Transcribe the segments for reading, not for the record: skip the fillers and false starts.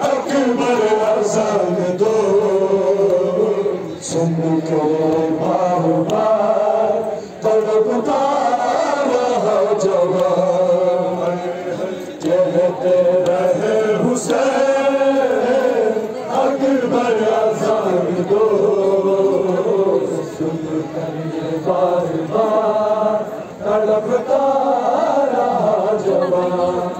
अकबर अज़ान दो, सुन कर बार बार तड़पता रहा जवान, कहते रहे हुसैन अकबर अज़ान दो, सुन कर बार बार तड़पता रहा जवान।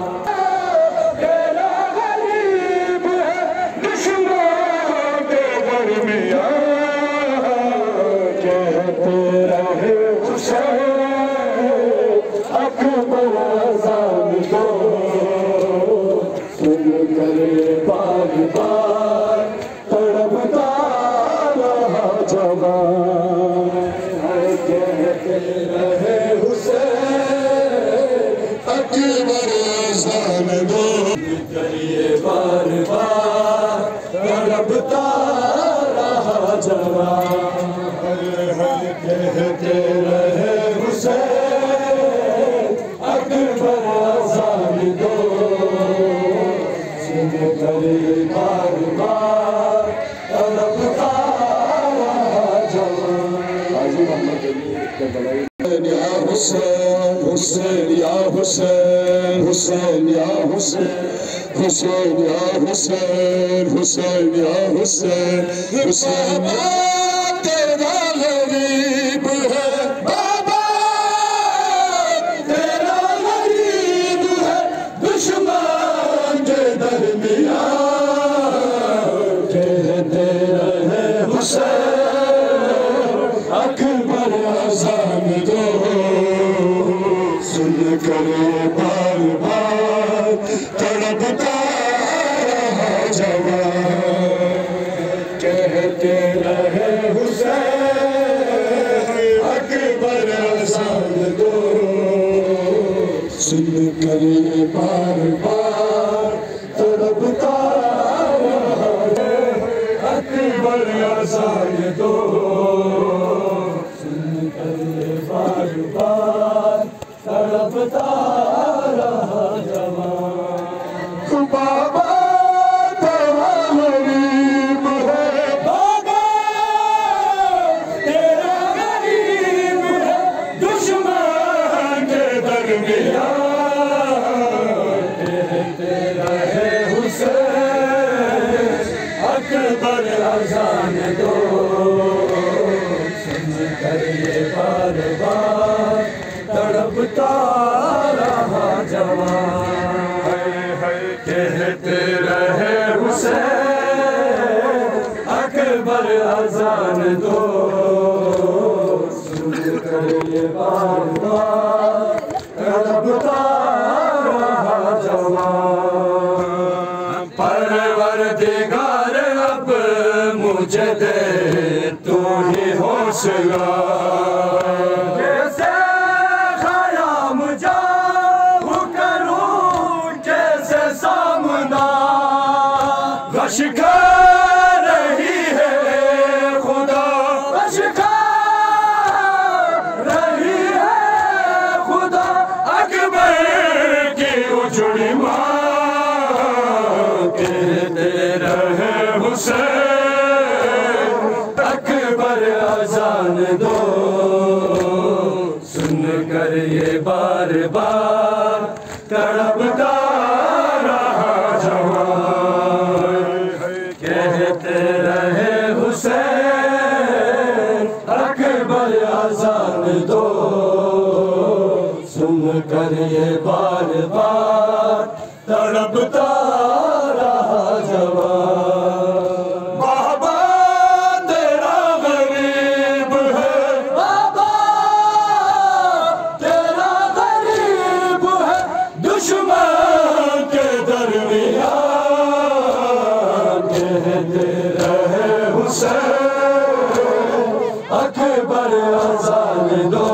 अकबर अज़ान दो, सुन कर बार बार तड़पता रहा जवान, कहते रहे हुसैन अकबर अज़ान दो, करिए बार बार तड़पता रहा जवान, कहते रहे हुसैन अकबर अज़ान दो, सुन कर बार बार तड़पता रहा जवान। या हुसैन हुसैन या हुसैन हुसैन या हुसैन हुसैन या हुसैन हुसैन या हुसैन हुसैन तेरा गरीब है बाबा, तेरा गरीब है दुश्मन के दरमियान, कहते रहे हुसैन अकबर अज़ान दो, सुन कर बार बार तड़पता रहा जवान, कहते रहे हुसैन अकबर अज़ान दो, सुन कर बार बार तड़पता रहा अकबर अज़ान दो, सुन कर बार बार तड़पता रहा जवान। बाबा तेरा गरीब है बाबा, तेरा गरीब है दुश्मन के दरमियान, कहते रहे हुसैन अकबर अज़ान दो, सुन कर ये बार बार तड़पता रहा जवान, कहते रहे हुसैन अकबर अज़ान दो, सुन कर ये बार बार तड़पता रहा जवान। परवरदिगार अब मुझे दे तू ही हौसला, शिखा रही है खुदा, शिखा रही है खुदा अकबर की उजड़ी माँ, कहते रहे हुसैन अकबर अज़ान दो, सुन कर ये बार बार तड़पता रहा जवान, कहते रहे हुसैन अकबर अज़ान दो, सुन कर ये बार बार तड़पता रहा जवान। बाबा तेरा गरीब है बाबा, तेरा गरीब है दुश्मन के दरमियान, कहते रहे हुसैन अकबर अज़ान दो,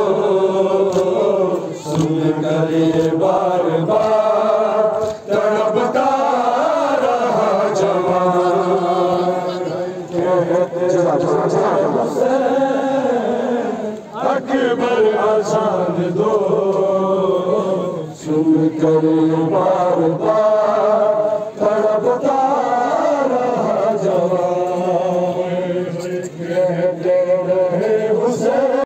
सुन कर ये बार बार तड़पता रहा जवान, कहते रहे हुसैन अकबर अज़ान दो, सुन कर बार बार रवा कहते रहे हुसैन।